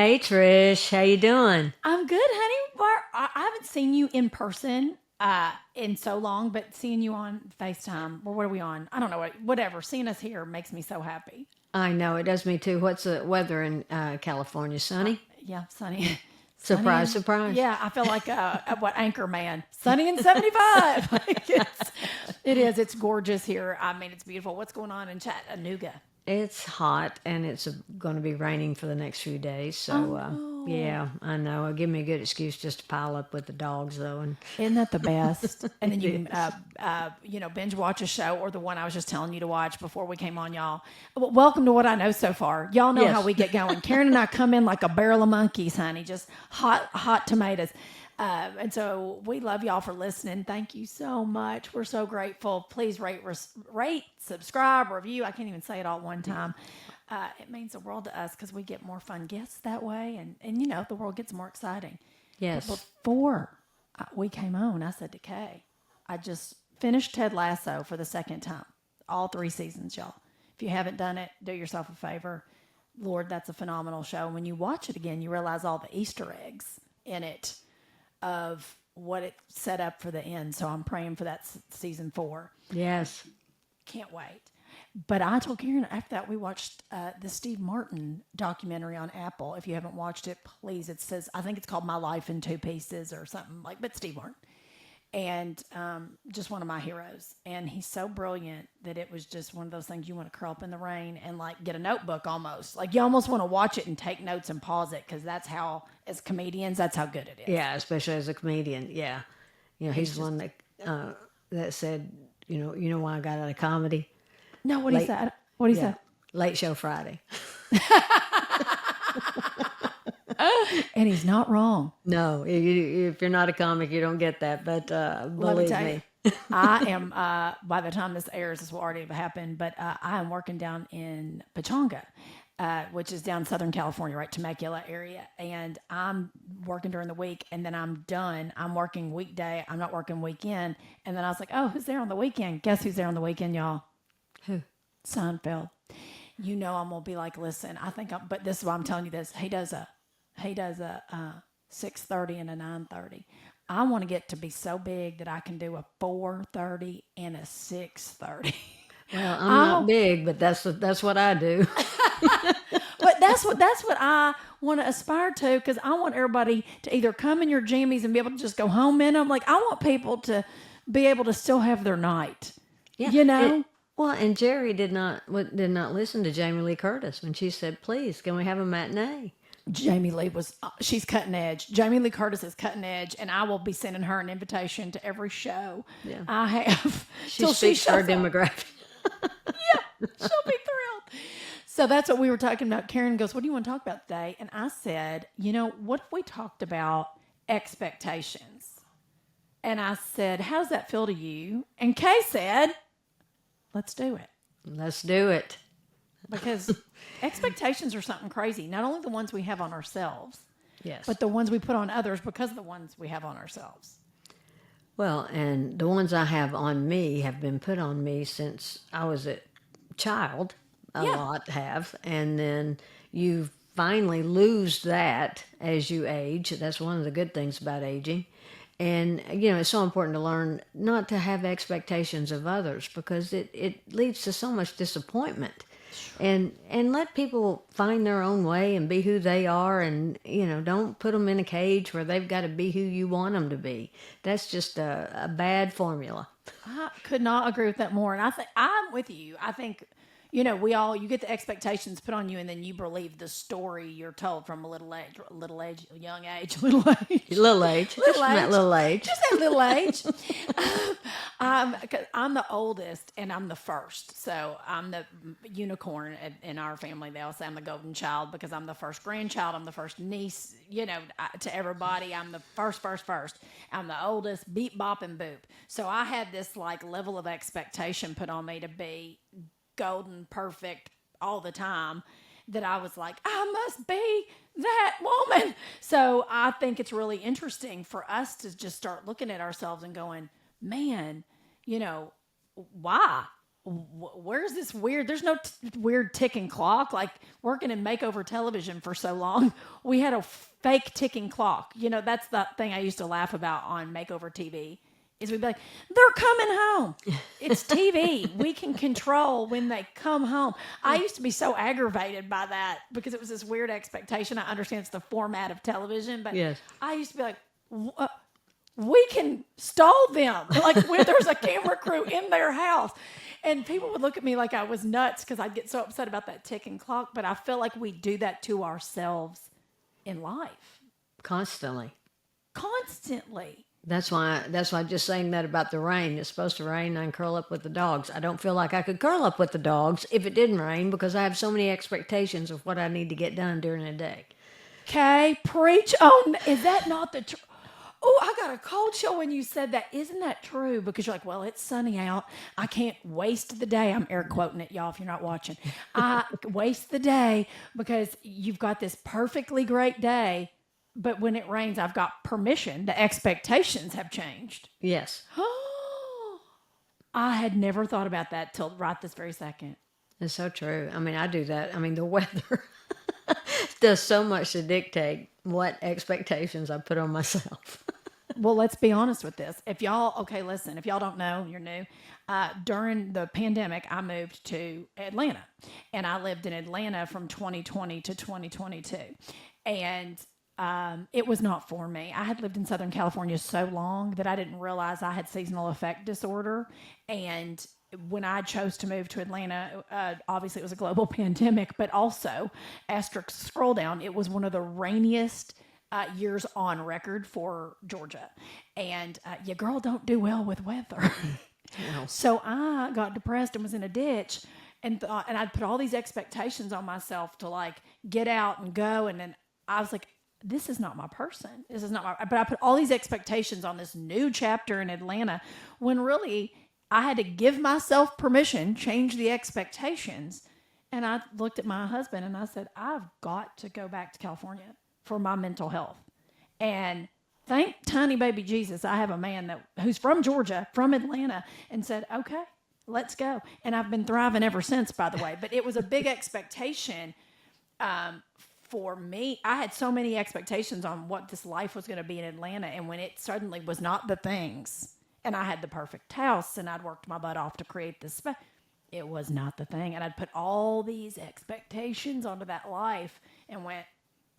Hey Trish, how you doing? I'm good, honey. I haven't seen you in person in so long, but seeing you on FaceTime, or what are we on? I don't know whatever. Seeing us here makes me so happy. I know it does me too. What's the weather in California? Sunny? Yeah, sunny, sunny Surprise, and surprise. yeah, I feel like what Anchor Man, sunny and 75. Like it is. It's gorgeous here. I mean, it's beautiful. What's going on in Chattanooga? It's hot and it's going to be raining for the next few days. So, Oh, yeah, I know. It'll give me a good excuse just to pile up with the dogs, though. And isn't that the best? And then you it can, is. binge watch a show or the one I was just telling you to watch before we came on, y'all. Well, welcome to What I Know So Far. Y'all know how Yes. we get going. Karen and I come in like a barrel of monkeys, honey, just hot tomatoes. And so we love y'all for listening. Thank you so much. We're so grateful. Please rate, subscribe, review. I can't even say it all at one time. It means the world to us because we get more fun guests that way, and the world gets more exciting. But Yes. before we came on, I said to Kay, I just finished Ted Lasso for the second time, all 3 seasons, y'all. If you haven't done it, do yourself a favor. Lord, that's a phenomenal show. When you watch it again, you realize all the Easter eggs in it of what it set up for the end. So I'm praying for that season 4. Yes. Can't wait. But I told Karen after that we watched the Steve Martin documentary on Apple. If you haven't watched it, please. It says I think it's called My Life in Two Pieces or something like. But Steve Martin, and just one of my heroes. And he's so brilliant that it was just one of those things you want to curl up in the rain and like get a notebook almost. Like you almost want to watch it and take notes and pause it because that's how, as comedians, that's how good it is. Yeah, especially as a comedian. Yeah. He's He's the just one that said, you know why I got out of comedy? no. What he Late, said? What he yeah, said? Late Show Friday. And he's not wrong. No, if you're not a comic, you don't get that. But Let me believe tell you, me, I am, by the time this airs, this will already have happened, but I am working down in Pachanga, which is down Southern California, right? Temecula area. And I'm working during the week and then I'm done. I'm working weekday. I'm not working weekend. And then I was like, oh, who's there on the weekend? Guess who's there on the weekend, y'all? who? Seinfeld. I'm gonna be like, listen, but this is why I'm telling you this. He does a 6:30 and a 9:30. I want to get to be so big that I can do a 4:30 and a 6:30. Well, I'm not I big, but that's what I do. But that's what I want to aspire to because I want everybody to either come in your jammies and be able to just go home in them. Like I want people to be able to still have their night. Yeah. You know, And Jerry did not listen to Jamie Lee Curtis when she said, "Please, can we have a matinee?" Jamie Lee she's cutting edge. Jamie Lee Curtis is cutting edge, and I will be sending her an invitation to every show Yeah. I have She till she speaks to our shows up. demographic. She'll be thrilled. So that's what we were talking about. Karen goes, "What do you want to talk about today?" And I said, what if we talked about expectations? And I said, "How does that feel to you?" And Kay said, "Let's do it." Let's do it. Because expectations are something crazy. Not only the ones we have on ourselves, Yes. but the ones we put on others because of the ones we have on ourselves. Well, and the ones I have on me have been put on me since I was a child. A Yeah. lot have, and then you finally lose that as you age. That's one of the good things about aging. And it's so important to learn not to have expectations of others because it leads to so much disappointment. And let people find their own way and be who they are, and don't put them in a cage where they've got to be who you want them to be. That's just a bad formula. I could not agree with that more. And I think I'm with you. I think, you get the expectations put on you and then you believe the story you're told from a young age, little age. Little age, just Little from that age. little age. Just that little age. 'Cause I'm the oldest and I'm the first. So I'm the unicorn in our family. They all say I'm the golden child because I'm the first grandchild. I'm the first niece, to everybody. I'm the first. I'm the oldest, beep, bop, and boop. So I had this like level of expectation put on me to be golden, perfect all the time that I was like, I must be that woman. So I think it's really interesting for us to just start looking at ourselves and going, man, why? where's this weird, there's no weird ticking clock. Like working in makeover television for so long, we had a fake ticking clock. You know, that's the thing I used to laugh about on makeover TV is we'd be like, they're coming home. It's TV. We can control when they come home. I used to be so aggravated by that because it was this weird expectation. I understand it's the format of television, but Yes. I used to be like, we can stall them. Like when there's a camera crew in their house. And people would look at me like I was nuts because I'd get so upset about that ticking clock. But I feel like we do that to ourselves in life. Constantly. Constantly. That's why I'm just saying that about the rain. It's supposed to rain, I can curl up with the dogs. I don't feel like I could curl up with the dogs if it didn't rain because I have so many expectations of what I need to get done during the day. Okay, preach on. Is that not the truth? Oh, I got a cold chill when you said that. Isn't that true? Because you're like, well, it's sunny out. I can't waste the day. I'm air quoting it, y'all, if you're not watching. I waste the day because you've got this perfectly great day. But when it rains, I've got permission. The expectations have changed. Yes. I had never thought about that till right this very second. It's so true. I mean, I do that. I mean, the weather does so much to dictate what expectations I put on myself. Well, let's be honest with this. If y'all don't know, you're new. During the pandemic, I moved to Atlanta, and I lived in Atlanta from 2020 to 2022. And it was not for me. I had lived in Southern California so long that I didn't realize I had seasonal affect disorder. And when I chose to move to Atlanta, obviously it was a global pandemic, but also, asterisk scroll down, it was one of the rainiest years on record for Georgia. And your girl don't do well with weather. No. So I got depressed and was in a ditch and thought, and I'd put all these expectations on myself to like get out and go. And then I was like, this is not my person. This is not my, but I put all these expectations on this new chapter in Atlanta when really I had to give myself permission, change the expectations. And I looked at my husband and I said, I've got to go back to California for my mental health. And thank tiny baby Jesus, I have a man who's from Georgia, from Atlanta, and said, okay, let's go. And I've been thriving ever since, by the way. But it was a big expectation for me. I had so many expectations on what this life was going to be in Atlanta. And when it suddenly was not the things, and I had the perfect house, and I'd worked my butt off to create this space, it was not the thing. And I'd put all these expectations onto that life and went,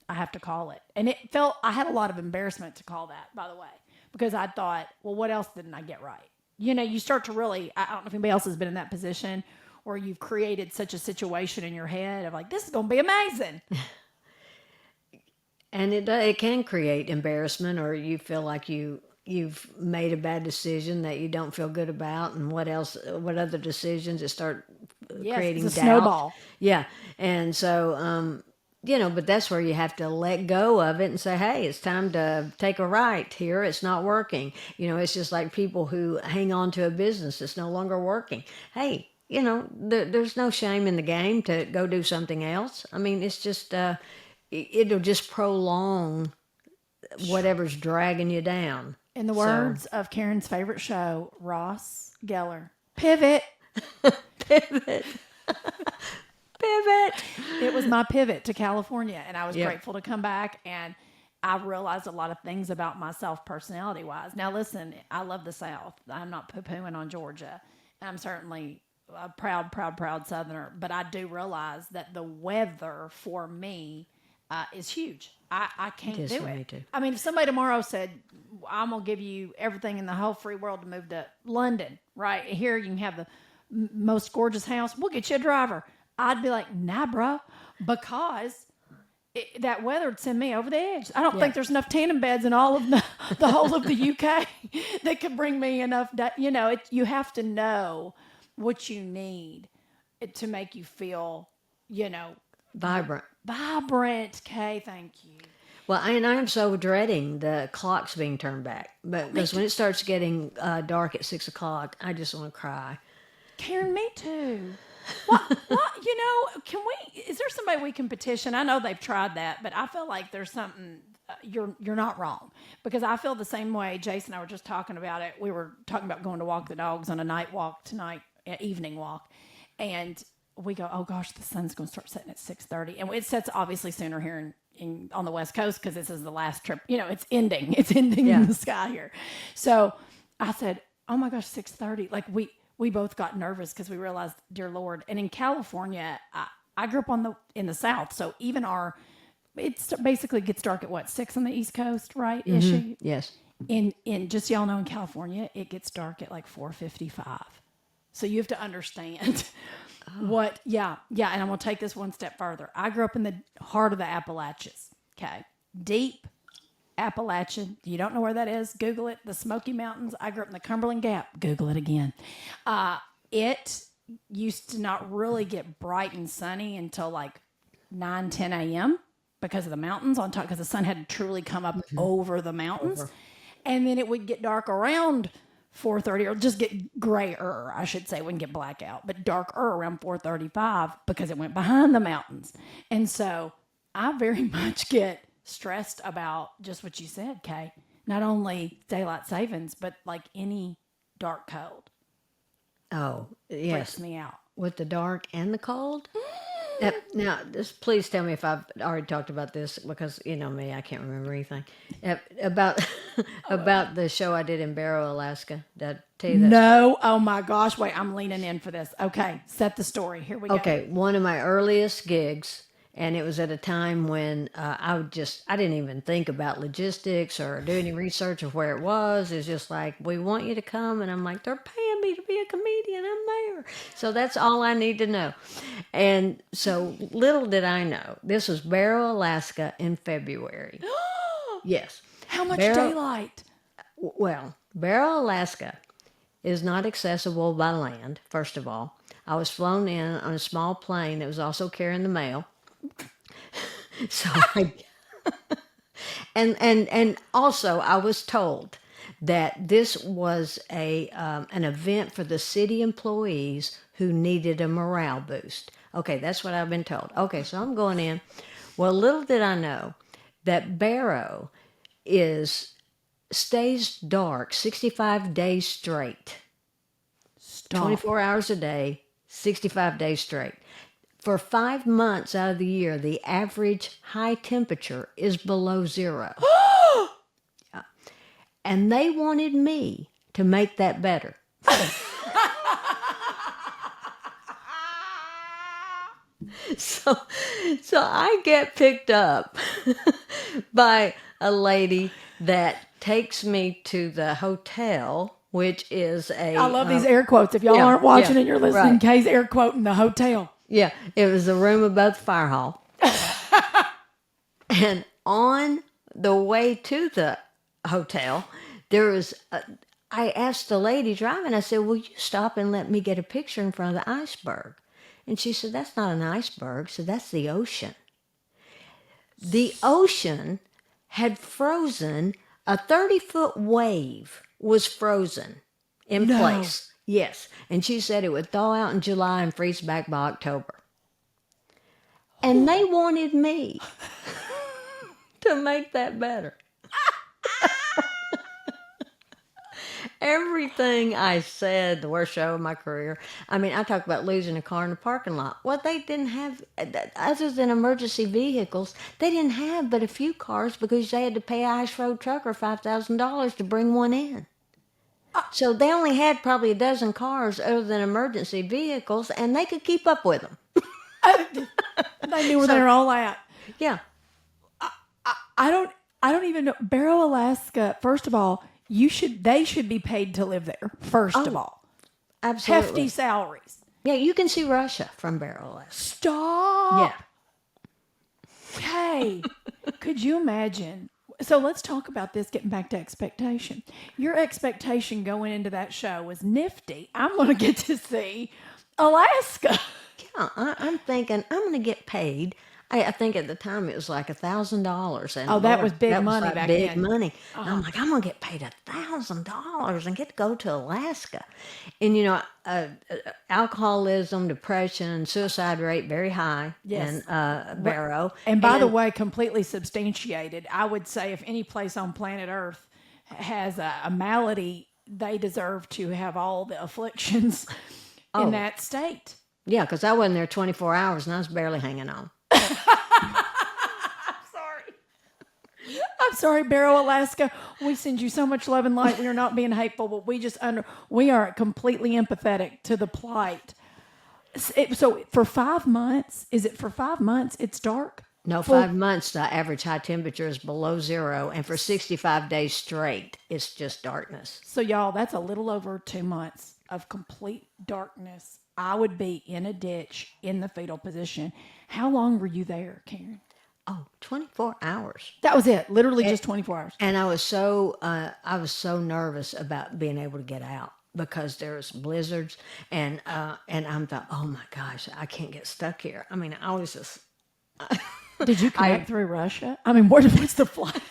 I have to call it. And I had a lot of embarrassment to call that, by the way, because I thought, well, what else didn't I get right? You know, you start to really, I don't know if anybody else has been in that position where you've created such a situation in your head of like, this is going to be amazing. And it can create embarrassment, or you feel like you've made a bad decision that you don't feel good about, and what other decisions that start creating it's a doubt. snowball. Yeah. And so, but that's where you have to let go of it and say, hey, it's time to take a right here. It's not working. It's just like people who hang on to a business that's no longer working. Hey, there's no shame in the game to go do something else. I mean, it's just, it'll just prolong whatever's dragging you down. In the words of Karen's favorite show, Ross Geller, pivot. Pivot. Pivot. It was my pivot to California, and I was grateful to come back, and I realized a lot of things about myself personality-wise. Now, listen, I love the South. I'm not poo-pooing on Georgia. I'm certainly a proud Southerner, but I do realize that the weather for me is huge. I can't do it. Me too. I mean, if somebody tomorrow said, I'm going to give you everything in the whole free world to move to London, right? Here you can have the most gorgeous house. We'll get you a driver. I'd be like, nah, bro, because that weather would send me over the edge. I don't think there's enough tanning beds in all of the whole of the UK that could bring me enough. You have to know what you need to make you feel, Vibrant. Okay, thank you. Well, and I'm so dreading the clocks being turned back. But because when it starts getting dark at 6 o'clock, I just want to cry. Karen, me too. What? Is there somebody we can petition? I know they've tried that, but I feel like there's something, you're not wrong. Because I feel the same way. Jason and I were just talking about it. We were talking about going to walk the dogs on a night walk tonight evening walk, and we go, oh gosh, the sun's going to start setting at 6:30, and it sets obviously sooner here on the West Coast because this is the last trip. It's ending. It's ending in the sky here. So I said, oh my gosh, 6:30. Like we both got nervous because we realized, dear Lord. And in California, I grew up in the South, so even it basically gets dark at what, 6 on the East Coast, right? Issue. Yes. In just y'all know, in California, it gets dark at like 4:55. So you have to understand what. Yeah. And I'm gonna take this one step further. I grew up in the heart of the Appalachians. Okay, deep Appalachian. You don't know where that is? Google it. The Smoky Mountains. I grew up in the Cumberland Gap. Google it again. It used to not really get bright and sunny until like 9-10 a.m. because of the mountains on top, because the sun had to truly come up over the mountains. And then it would get dark around 4:30, or just get grayer, I should say. Wouldn't get blackout, but darker around 4:35 because it went behind the mountains. And so I very much get stressed about just what you said, Kay. Not only daylight savings, but like any dark cold. Oh, yes. Freaks me out. With the dark and the cold? Now, just please tell me if I've already talked about this, because you know me, I can't remember anything about about the show I did in Barrow, Alaska. Did I tell you that? No. Oh my gosh. Wait, I'm leaning in for this. Okay. Set the story. Here we go. Okay, one of my earliest gigs, and it was at a time when I didn't even think about logistics or do any research of where it was. It's just like, we want you to come, and I'm like, they're paying me to be a comedian. I'm there. So that's all I need to know. And so little did I know, this was Barrow, Alaska in February. Yes. How much Barrow- daylight? Well, Barrow, Alaska is not accessible by land, first of all. I was flown in on a small plane that was also carrying the mail. So and also I was told that this was an event for the city employees who needed a morale boost. Okay, that's what I've been told. Okay, so I'm going in. Well, little did I know that Barrow stays dark 65 days straight. Stop. 24 hours a day, 65 days straight. For 5 months out of the year, the average high temperature is below zero. Yeah. And they wanted me to make that better. So I get picked up by a lady that takes me to the hotel, which is I love these air quotes. If y'all aren't watching and you're listening, right. Kay's air quoting the hotel. Yeah, it was a room above the fire hall. And on the way to the hotel, I asked the lady driving, I said, will you stop and let me get a picture in front of the iceberg? And she said, that's not an iceberg. So that's the ocean. The ocean had frozen. A 30-foot wave was frozen in place. Yes. And she said it would thaw out in July and freeze back by October. And they wanted me to make that better. Everything I said, the worst show of my career. I mean, I talk about losing a car in the parking lot. Well, they didn't have, other than emergency vehicles, they didn't have but a few cars because they had to pay an ice road trucker $5,000 to bring one in. So they only had probably a dozen cars other than emergency vehicles, and they could keep up with them. They knew where they were all at. Yeah. I don't even know. Barrow, Alaska, first of all, they should be paid to live there, first of all. Absolutely. Hefty salaries. Yeah, you can see Russia from Barrow, Alaska. Stop. Yeah. Hey, could you imagine? So let's talk about this, getting back to expectation. Your expectation going into that show was nifty. I'm going to get to see Alaska. Yeah, I'm thinking I'm going to get paid. I think at the time it was like $1,000. And Oh, that was big money like back big then. money. And I'm like, I'm going to get paid $1,000 and get to go to Alaska. And, you know, alcoholism, depression, suicide rate very high Yes. in Barrow. And by the way, completely substantiated. I would say if any place on planet Earth has a malady, they deserve to have all the afflictions in that state. Yeah, because I wasn't there 24 hours and I was barely hanging on. I'm sorry, Barrow, Alaska. We send you so much love and light. We are not being hateful, but we are completely empathetic to the plight. So for 5 months, is it for 5 months? It's dark. No, 5 months, the average high temperature is below zero. And for 65 days straight, it's just darkness. So y'all, that's a little over 2 months of complete darkness. I would be in a ditch in the fetal position. How long were you there, Karen? Oh, 24 hours. That was it. Literally just 24 hours. And I was so nervous about being able to get out because there was blizzards and I'm thought, oh my gosh, I can't get stuck here. I mean, I was just. Did you connect through Russia? I mean, what's the flight?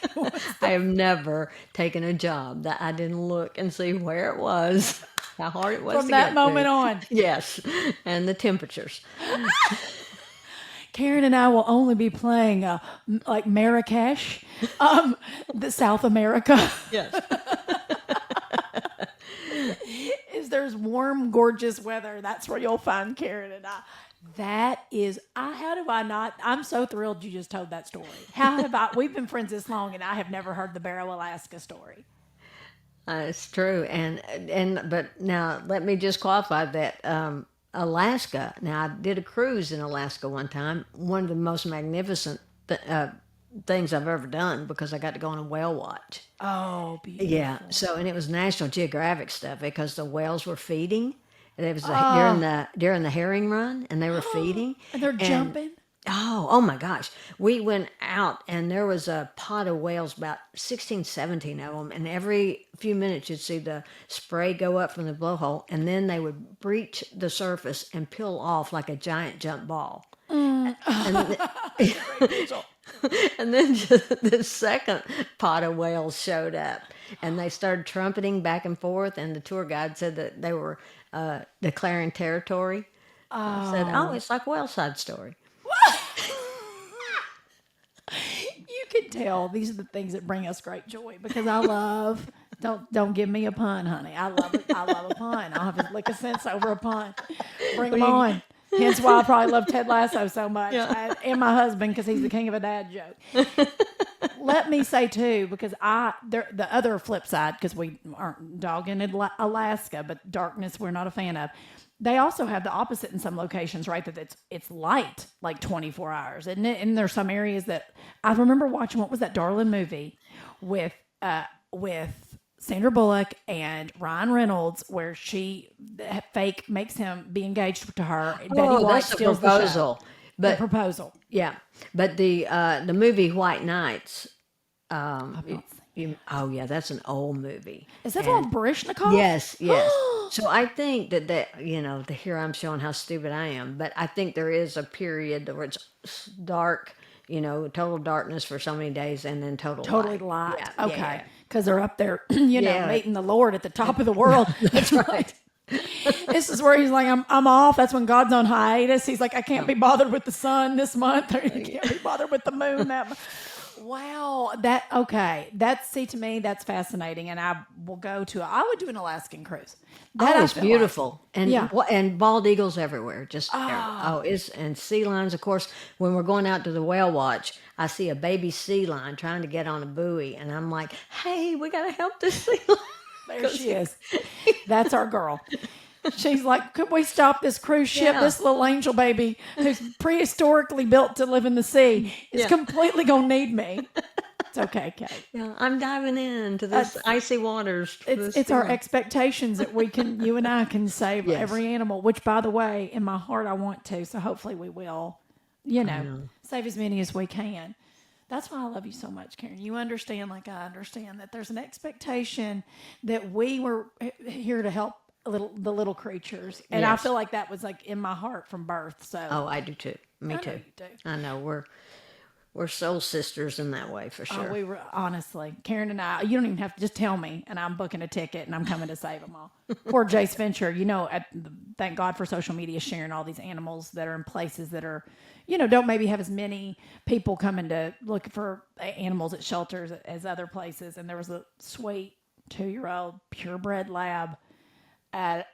I have never taken a job that I didn't look and see where it was, how hard it was From to that get moment to. on. Yes, and the temperatures. Karen and I will only be playing like Marrakesh, the South America. Yes. Is there's warm, gorgeous weather. That's where you'll find Karen and I. That is, how do I not? I'm so thrilled you just told that story. How have I? We've been friends this long, and I have never heard the Barrow, Alaska story. It's true, but now let me just qualify that Alaska. Now I did a cruise in Alaska one time. One of the most magnificent things I've ever done because I got to go on a whale watch. Oh, beautiful. Yeah. So and it was National Geographic stuff because the whales were feeding. It was during the herring run, and they were feeding. And they're jumping. Oh my gosh. We went out and there was a pod of whales, about 16, 17 of them. And every few minutes you'd see the spray go up from the blowhole and then they would breach the surface and peel off like a giant jump ball. And, and then just the second pod of whales showed up and they started trumpeting back and forth. And the tour guide said that they were declaring territory. Said, it's like Whale Side Story. You can tell these are the things that bring us great joy because I love. Don't give me a pun, honey. I love it. I love a pun. I'll have to lick a sense over a pun. Bring them on. Hence why I probably love Ted Lasso so much, and my husband because he's the king of a dad joke. Let me say too, because the other flip side, because we aren't dogging Alaska, but darkness we're not a fan of. They also have the opposite in some locations, right? That it's light like 24 hours, isn't it? And there's some areas that I remember watching. What was that Darlin movie with Sandra Bullock and Ryan Reynolds, where she fake makes him be engaged to her. Betty White steals the show. The proposal. Yeah, but the movie White Nights. That's an old movie. Is that on Baryshnikov? Yes. So I think that here I'm showing how stupid I am, but I think there is a period where it's dark, total darkness for so many days, and then totally light. Yeah, okay, because they're up there, meeting the Lord at the top of the world. That's right. This is where he's like, I'm off. That's when God's on hiatus. He's like, I can't be bothered with the sun this month, or you can't be bothered with the moon that month. Wow. To me, that's fascinating. And I would do an Alaskan cruise. It's beautiful. And bald eagles everywhere. And sea lions. Of course, when we're going out to the whale watch, I see a baby sea lion trying to get on a buoy. And I'm like, hey, we got to help this sea lion. There she is. That's our girl. She's like, could we stop this cruise ship? Yeah. This little angel baby who's prehistorically built to live in the sea is completely going to need me. It's okay, Kate. Yeah, I'm diving into this icy waters. It's our expectations that you and I can save every animal, which, by the way, in my heart, I want to. So hopefully we will, save as many as we can. That's why I love you so much, Karen. You understand, like I understand, that there's an expectation that we were here to help the little creatures, and I feel like that was like in my heart from birth. So I do too. Me too. You do. I know we're soul sisters in that way for sure. We were, honestly, Karen and I. You don't even have to just tell me, and I'm booking a ticket and I'm coming to save them all. Poor Jace Fincher. Thank God for social media sharing all these animals that are in places that are, don't maybe have as many people coming to look for animals at shelters as other places. And there was a sweet 2-year-old purebred lab. at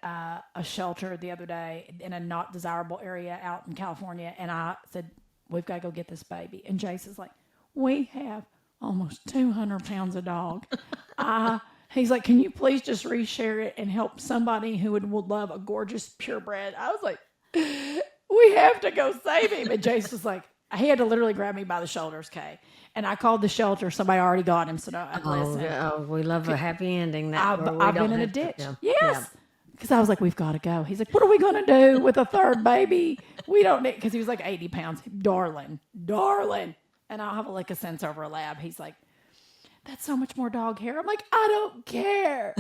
a shelter the other day in a not desirable area out in California, and I said, "We've got to go get this baby." And Jace is like, "We have almost 200 pounds of dog." He's like, "Can you please just reshare it and help somebody who would love a gorgeous purebred?" I was like, "We have to go save him." And Jace was like, he had to literally grab me by the shoulders, Kay. And I called the shelter. Somebody already got him, so don't listen. We love a happy ending. That where we I've don't been in a have to- ditch. yeah. Yes. Because I was like, "We've got to go." He's like, "What are we going to do with a third baby? We don't need," because he was like 80 pounds. Darling. And I'll have a sense over a lab. He's like, "That's so much more dog hair." I'm like, "I don't care."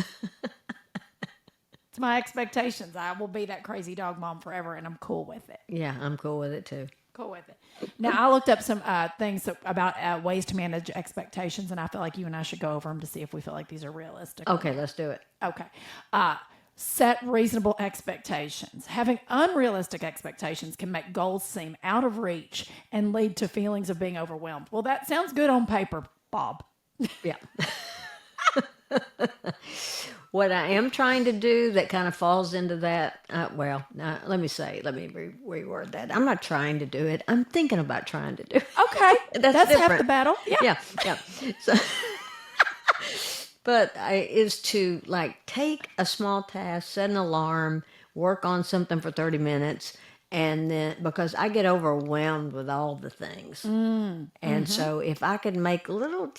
It's my expectations. I will be that crazy dog mom forever, and I'm cool with it. Yeah, I'm cool with it too. Cool with it. Now, I looked up some things about ways to manage expectations, and I feel like you and I should go over them to see if we feel like these are realistic. Okay, let's do it. Okay. Set reasonable expectations. Having unrealistic expectations can make goals seem out of reach and lead to feelings of being overwhelmed. Well, that sounds good on paper, Bob. Yeah. What I am trying to do that kind of falls into that, let me reword that. I'm not trying to do it. I'm thinking about trying to do it. Okay. That's half different. the battle. Yeah. Yeah. So, but is to take a small task, set an alarm, work on something for 30 minutes, and then because I get overwhelmed with all the things, and so if I could make little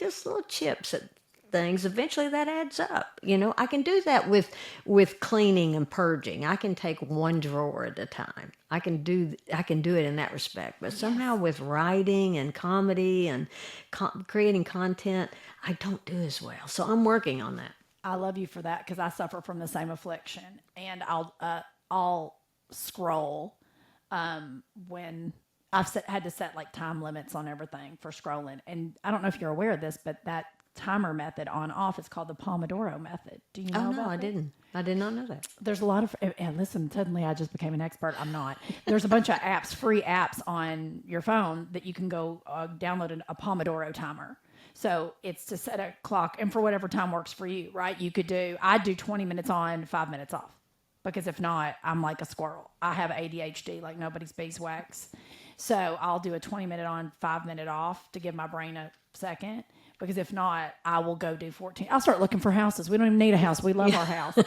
chips at things, eventually that adds up. I can do that with cleaning and purging. I can take one drawer at a time. I can do it in that respect. But somehow with writing and comedy and creating content, I don't do as well. So I'm working on that. I love you for that because I suffer from the same affliction, and I'll scroll when had to set time limits on everything for scrolling. And I don't know if you're aware of this, but that timer method on off is called the Pomodoro method. Do you know? Oh no, about I that? didn't. I did not know that. There's a lot of, and listen, suddenly I just became an expert. I'm not. There's a bunch of apps, free apps on your phone that you can go download a Pomodoro timer. So it's to set a clock and for whatever time works for you, right? I do 20 minutes on, 5 minutes off. Because if not, I'm like a squirrel. I have ADHD like nobody's beeswax. So I'll do a 20-minute on, 5-minute off to give my brain a second. Because if not, I will go do 14. I'll start looking for houses. We don't even need a house. We love our house.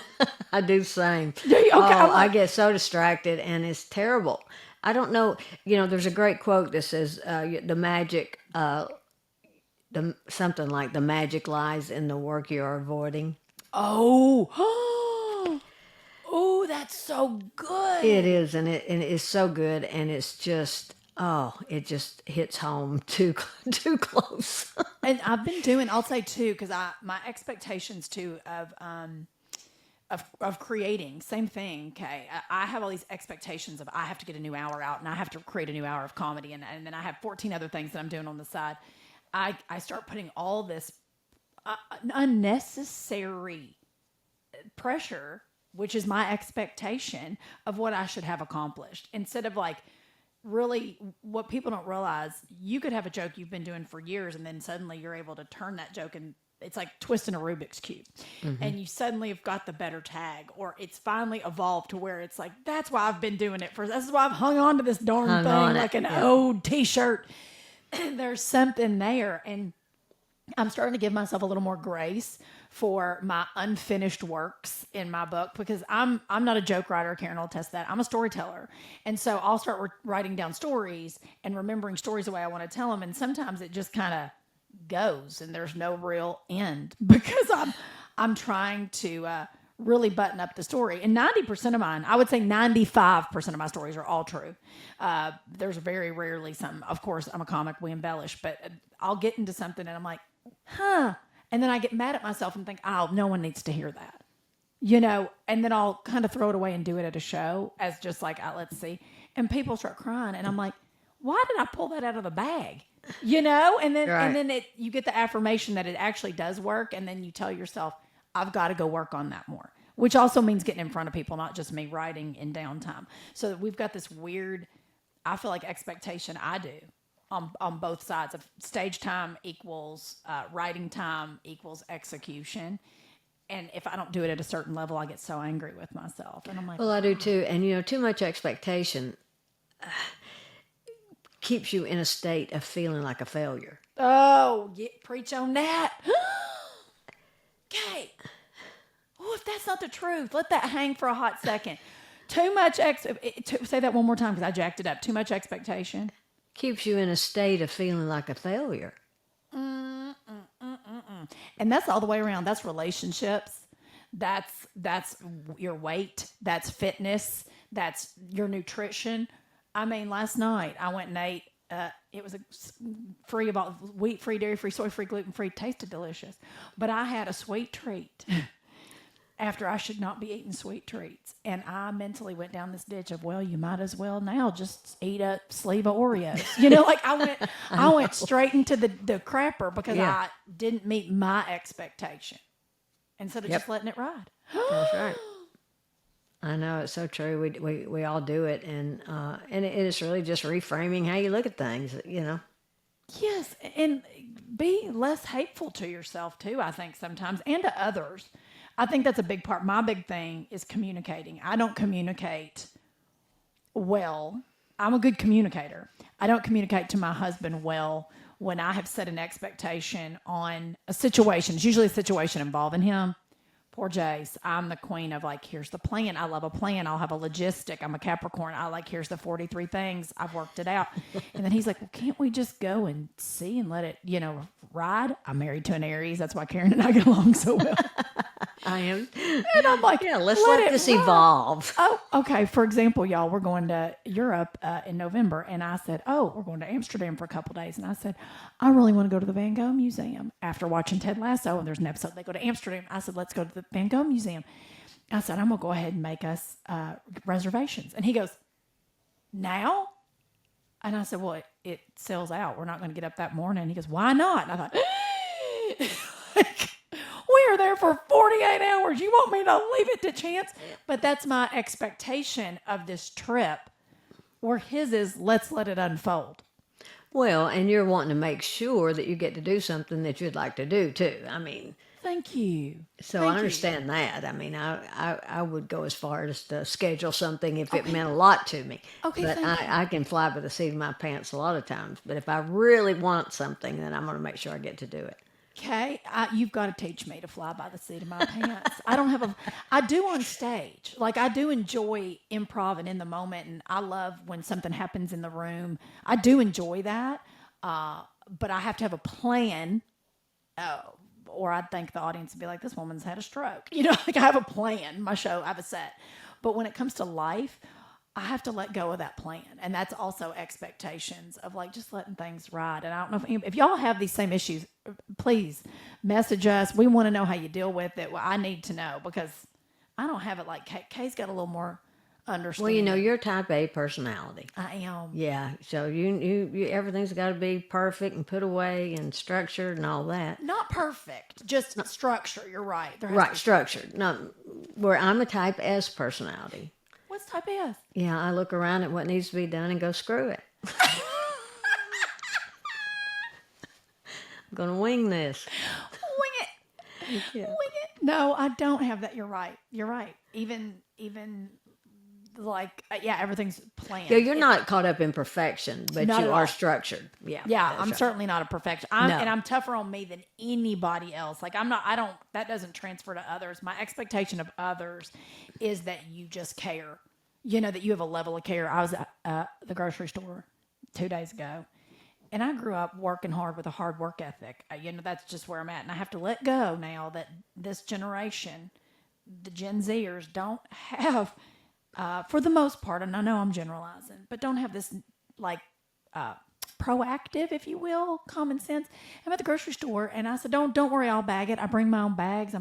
I do the same. Do you? Okay, I get so distracted, and it's terrible. I don't know. There's a great quote that says the magic, something like the magic lies in the work you are avoiding. Oh, oh, that's so good. It is, and it is so good, and it's just. Oh, it just hits home too close. And I've been doing, I'll say too, because my expectations too of creating, same thing. Okay, I have all these expectations of I have to get a new hour out, and I have to create a new hour of comedy, and then I have 14 other things that I'm doing on the side. I start putting all this unnecessary pressure, which is my expectation of what I should have accomplished, instead of really, what people don't realize, you could have a joke you've been doing for years, and then suddenly you're able to turn that joke, and it's like twisting a Rubik's Cube. And you suddenly have got the better tag, or it's finally evolved to where it's like, that's why I've been doing it this is why I've hung on to this darn thing like an old t-shirt. There's something there, and I'm starting to give myself a little more grace for my unfinished works in my book, because I'm not a joke writer. Karen will attest that. I'm a storyteller. And so I'll start writing down stories and remembering stories the way I want to tell them. And sometimes it just kind of goes and there's no real end because I'm trying to really button up the story. And 90% of mine, I would say 95% of my stories are all true. There's very rarely some, of course, I'm a comic, we embellish, but I'll get into something and I'm like, huh. And then I get mad at myself and think, oh, no one needs to hear that. And then I'll kind of throw it away and do it at a show as just let's see. And people start crying. And I'm like, why did I pull that out of the bag? And then, right. and then you get the affirmation that it actually does work. And then you tell yourself, I've got to go work on that more, which also means getting in front of people, not just me writing in downtime. So we've got this weird, I feel like expectation I do. On both sides of stage time equals writing time equals execution. And if I don't do it at a certain level, I get so angry with myself. And I'm like, Well, I do too. And too much expectation keeps you in a state of feeling like a failure. oh, preach on that. Okay. Oh, if that's not the truth, let that hang for a hot second. Too much say that one more time because I jacked it up. Too much expectation. Keeps you in a state of feeling like a failure. And that's all the way around. That's relationships. That's your weight. That's fitness. That's your nutrition. I mean, last night I went and ate. It was free of all wheat-free, dairy-free, soy-free, gluten-free. Tasted delicious, but I had a sweet treat after I should not be eating sweet treats, and I mentally went down this ditch of, well, you might as well now just eat a sleeve of Oreos. Like I went straight into the crapper because I didn't meet my expectation instead of just letting it ride. That's right. I know, it's so true. We all do it, and it's really just reframing how you look at things. Yes, and be less hateful to yourself too, I think sometimes, and to others. I think that's a big part. My big thing is communicating. I don't communicate well. I'm a good communicator. I don't communicate to my husband well when I have set an expectation on a situation. It's usually a situation involving him. Poor Jace. I'm the queen of here's the plan. I love a plan. I'll have a logistic. I'm a Capricorn. Here's the 43 things. I've worked it out. And then he's like, well, can't we just go and see and let it, ride? I'm married to an Aries. That's why Karen and I get along so well. I am. And I'm like, yeah, let's let this evolve. Oh, okay. For example, y'all, we're going to Europe in November. And I said, oh, we're going to Amsterdam for a couple days. And I said, I really want to go to the Van Gogh Museum. After watching Ted Lasso, and there's an episode, they go to Amsterdam. I said, let's go to the Van Gogh Museum. I said, I'm going to go ahead and make us reservations. And he goes, now? And I said, well, it sells out. We're not going to get up that morning. And he goes, why not? And I thought, we are there for 48 hours. You want me to leave it to chance? But that's my expectation of this trip, where his is, let's let it unfold. Well, and you're wanting to make sure that you get to do something that you'd like to do too. I mean, thank you. So I understand that. I mean, I would go as far as to schedule something if it meant a lot to me. Okay, but I can fly by the seat of my pants a lot of times. But if I really want something, then I'm going to make sure I get to do it. Okay, you've got to teach me to fly by the seat of my pants. I do on stage. I do enjoy improv and in the moment, and I love when something happens in the room. I do enjoy that, but I have to have a plan, or I'd think the audience would be like, this woman's had a stroke. I have a plan. My show, I have a set. But when it comes to life, I have to let go of that plan. And that's also expectations of just letting things ride. And I don't know if y'all have these same issues, please message us. We want to know how you deal with it. Well, I need to know because I don't have it like Kay. Kay's got a little more understanding. Well, you're type A personality. I am. Yeah. So you everything's got to be perfect and put away and structured and all that. Not perfect, just structure. You're right. Right, structured. No, where I'm a type S personality. What's type S? Yeah, I look around at what needs to be done and go, screw it. I'm going to wing this. Wing it. Yeah. Wing it. No, I don't have that. You're right. Even everything's planned. Yeah, you're not caught up in perfection, but you are structured. Yeah. Yeah, I'm certainly not a perfection. And I'm tougher on me than anybody else. That doesn't transfer to others. My expectation of others is that you just care. That you have a level of care. I was at the grocery store 2 days ago, and I grew up working hard with a hard work ethic. That's just where I'm at. And I have to let go now that this generation, the Gen Zers, don't have, for the most part, and I know I'm generalizing, but don't have this proactive, if you will, common sense. I'm at the grocery store, and I said, don't worry, I'll bag it. I bring my own bags.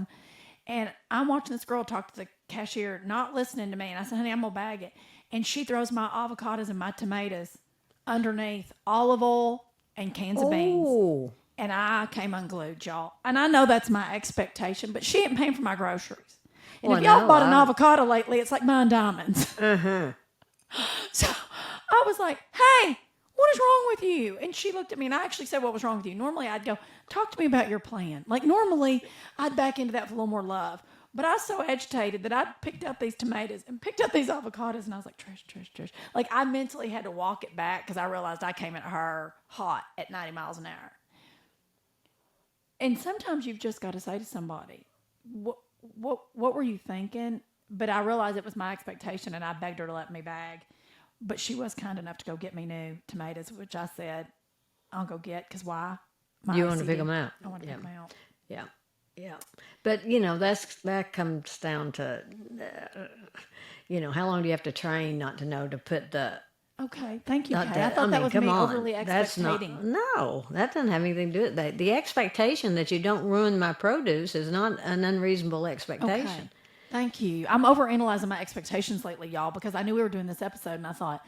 And I'm watching this girl talk to the cashier, not listening to me. And I said, honey, I'm going to bag it. And she throws my avocados and my tomatoes underneath olive oil and cans of beans. And I came unglued, y'all. And I know that's my expectation, but she ain't paying for my groceries. And if y'all bought an avocado lately, it's like buying diamonds. Uh-huh. So I was like, hey, what is wrong with you? And she looked at me, and I actually said, what was wrong with you? Normally I'd go, talk to me about your plan. Like normally I'd back into that with a little more love. But I was so agitated that I picked up these tomatoes and picked up these avocados, and I was like, Trish. Like I mentally had to walk it back because I realized I came at her hot at 90 miles an hour. And sometimes you've just got to say to somebody, what were you thinking? But I realized it was my expectation, and I begged her to let me bag. But she was kind enough to go get me new tomatoes, which I said, I'll go get, because why? You want to pick them out. I want to pick them out. Yeah. Yeah. But, that comes down to, how long do you have to train not to know to put the... Okay, thank you, Kay. I thought that was me overly expectating. No, that doesn't have anything to do with that. The expectation that you don't ruin my produce is not an unreasonable expectation. Okay. Thank you. I'm overanalyzing my expectations lately, y'all, because I knew we were doing this episode, and I thought,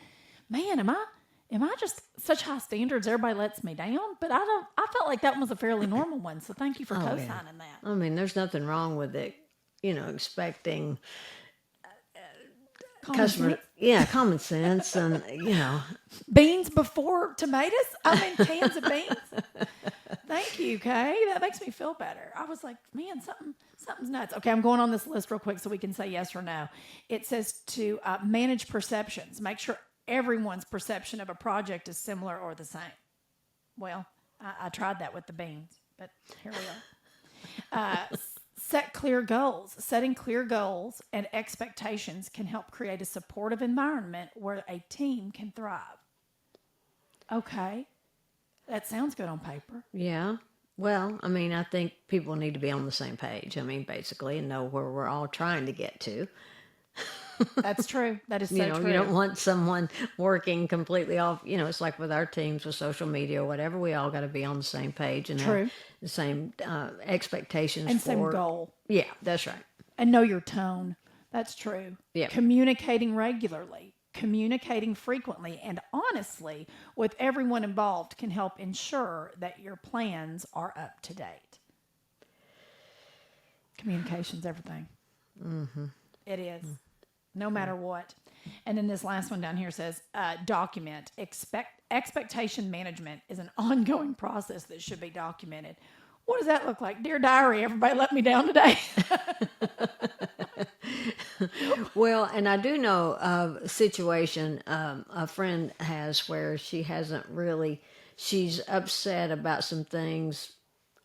man, am I just such high standards? Everybody lets me down, but I felt like that was a fairly normal one. So thank you for co-signing that. I mean, there's nothing wrong with it, expecting common sense and, Beans before tomatoes? I mean, cans of beans? Thank you, Kay. That makes me feel better. I was like, man, something's nuts. Okay, I'm going on this list real quick so we can say yes or no. It says to manage perceptions. Make sure everyone's perception of a project is similar or the same. Well, I tried that with the beans, but here we are. Set clear goals. Setting clear goals and expectations can help create a supportive environment where a team can thrive. Okay. That sounds good on paper. Yeah. Well, I mean, I think people need to be on the same page. I mean, basically, and know where we're all trying to get to. That's true. That is so true. You don't want someone working completely off. It's like with our teams with social media or whatever. We all got to be on the same page and have the same expectations and same goal. Yeah, that's right. And know your tone. That's true. Yeah. Communicating regularly, communicating frequently, and honestly with everyone involved can help ensure that your plans are up to date. Communication's everything. Mm-hmm. It is. No matter what. And then this last one down here says, document. Expectation management is an ongoing process that should be documented. What does that look like? Dear diary, everybody let me down today. Well, and I do know of a situation a friend has where she's upset about some things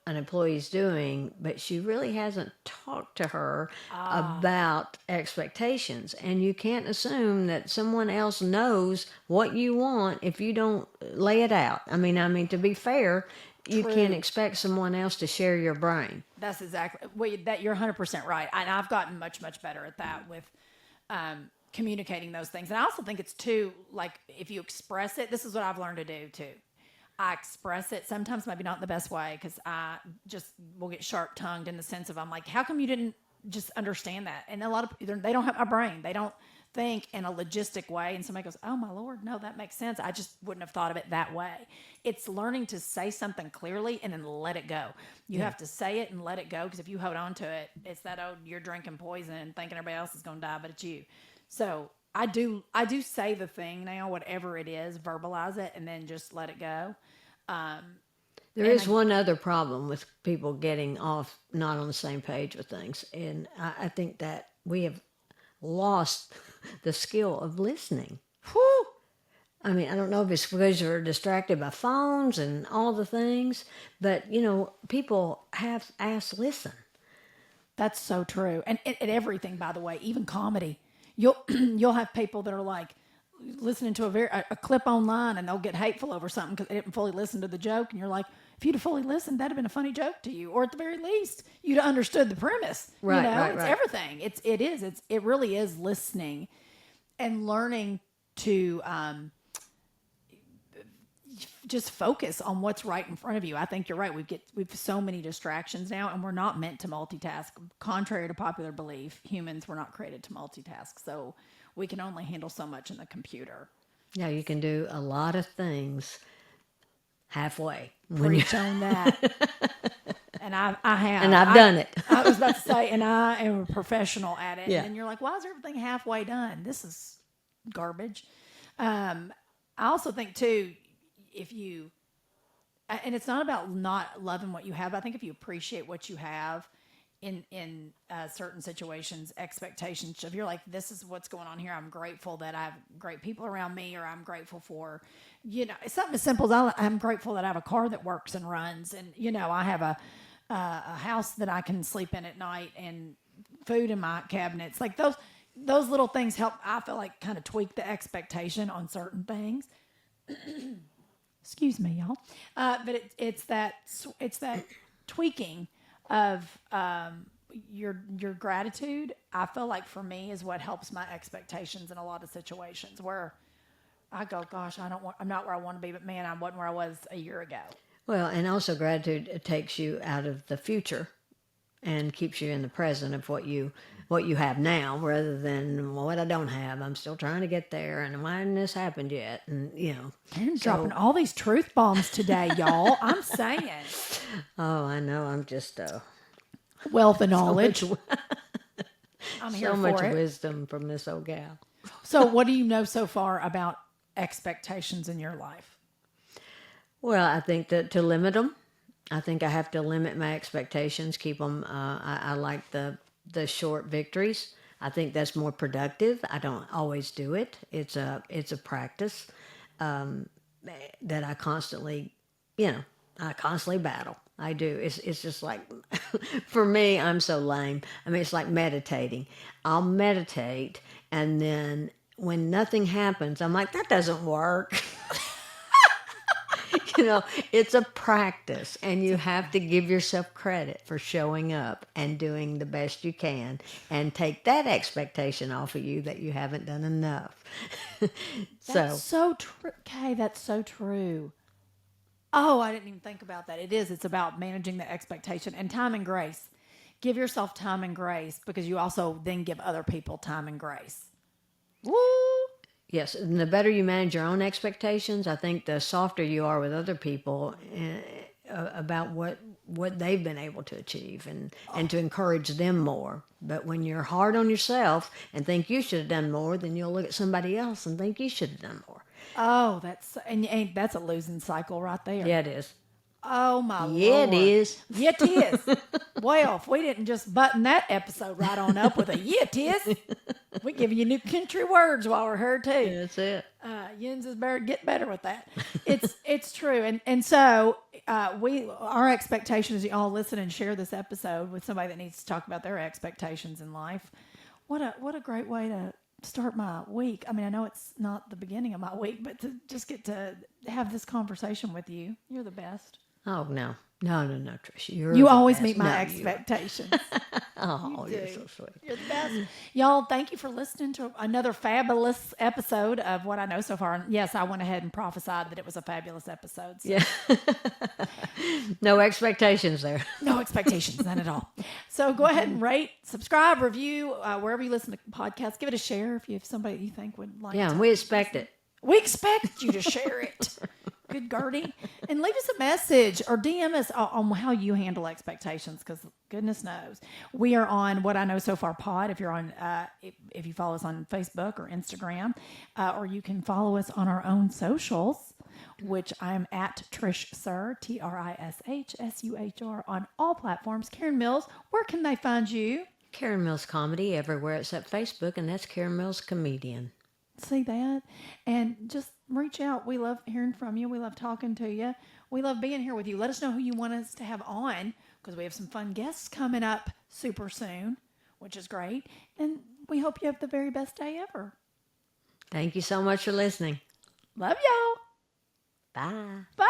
an employee's doing, but she really hasn't talked to her about expectations. And you can't assume that someone else knows what you want if you don't lay it out. I mean, to be fair, you can't expect someone else to share your brain. That's exactly that. You're 100% right. And I've gotten much, much better at that with communicating those things. And I also think it's too, like, if you express it, this is what I've learned to do too. I express it, sometimes maybe not in the best way, because I just will get sharp-tongued in the sense of, I'm like, how come you didn't just understand that? And a lot of people, they don't have my brain. They don't think in a logistic way. And somebody goes, oh, my Lord, no, that makes sense. I just wouldn't have thought of it that way. It's learning to say something clearly and then let it go. You have to say it and let it go, because if you hold on to it, it's that old, you're drinking poison and thinking everybody else is going to die, but it's you. So I do say the thing now, whatever it is, verbalize it, and then just let it go. There is one other problem with people getting off not on the same page with things, and I think that we have lost the skill of listening. Whew. I mean, I don't know if it's because you're distracted by phones and all the things, but, people have asked listen. That's so true. And everything, by the way, even comedy. You'll have people that are like listening to a clip online, and they'll get hateful over something because they didn't fully listen to the joke. And you're like, if you'd have fully listened, that'd have been a funny joke to you. Or at the very least, you'd have understood the premise. Right, it's everything. It really is listening and learning to just focus on what's right in front of you. I think you're right. We've so many distractions now, and we're not meant to multitask. Contrary to popular belief, humans were not created to multitask. So we can only handle so much in the computer. Yeah, you can do a lot of things halfway. Preach on that. And I have. And I've done it. I was about to say, and I am a professional at it. Yeah. And you're like, why is everything halfway done? This is garbage. I also think, too, if you and it's not about not loving what you have. I think if you appreciate what you have in certain situations, expectations, if you're like, this is what's going on here, I'm grateful that I have great people around me, or I'm grateful for, it's something as simple as I'm grateful that I have a car that works and runs, and, I have a house that I can sleep in at night, and food in my cabinets. Like those little things help, I feel like, kind of tweak the expectation on certain things. Excuse me, y'all. But it's that tweaking of your gratitude. I feel like for me is what helps my expectations in a lot of situations where I go, gosh, I'm not where I want to be, but man, I wasn't where I was a year ago. Well, and also gratitude takes you out of the future and keeps you in the present of what you have now, rather than what I don't have. I'm still trying to get there, and why hasn't this happened yet? And You're dropping all these truth bombs today, y'all. I'm saying. Oh, I know. I'm just Wealth of knowledge. I'm here so for much it. wisdom from this old gal. So, what do you know so far about expectations in your life? Well, I think that to limit them, I think I have to limit my expectations, keep them. I like the short victories. I think that's more productive. I don't always do it. It's a practice that I constantly, battle. I do. It's just like, for me, I'm so lame. I mean, it's like meditating. I'll meditate, and then when nothing happens, I'm like, that doesn't work. It's a practice, and you have to give yourself credit for showing up and doing the best you can, and take that expectation off of you that you haven't done enough. That's so true. Okay, that's so true. Oh, I didn't even think about that. It's about managing the expectation and time and grace. Give yourself time and grace, because you also then give other people time and grace. Woo! Yes, and the better you manage your own expectations, I think the softer you are with other people about what they've been able to achieve, and to encourage them more. But when you're hard on yourself and think you should have done more, then you'll look at somebody else and think you should have done more. Oh, that's a losing cycle right there. Yeah, it is. Oh my Lord. Yeah, it is. Yeah, it is. Well, if we didn't just button that episode right on up with a yeah, it is, we're giving you new country words while we're here too. That's it. Yins is better. Get better with that. It's true, and so our expectations. Y'all listen and share this episode with somebody that needs to talk about their expectations in life. What a great way to start my week. I mean, I know it's not the beginning of my week, but to just get to have this conversation with you, you're the best. Oh, no, Trish. You always meet my expectations. Oh, you're so sweet. You're the best. Y'all, thank you for listening to another fabulous episode of What I Know So Far. And yes, I went ahead and prophesied that it was a fabulous episode. So. Yeah. No expectations there. No expectations, none at all. So go ahead and rate, subscribe, review, wherever you listen to podcasts. Give it a share if you have somebody you think would like Yeah, to. and we expect it. We expect you to share it. Good Gertie. And leave us a message or DM us on how you handle expectations, because goodness knows. We are on What I Know So Far Pod if you're on, if you follow us on Facebook or Instagram, or you can follow us on our own socials, which I'm at Trish Sur, TrishSUHR, on all platforms. Karen Mills, where can they find you? Karen Mills Comedy everywhere except Facebook, and that's Karen Mills Comedian. See that? And just reach out. We love hearing from you. We love talking to you. We love being here with you. Let us know who you want us to have on, because we have some fun guests coming up super soon, which is great. And we hope you have the very best day ever. Thank you so much for listening. Love y'all. Bye. Bye.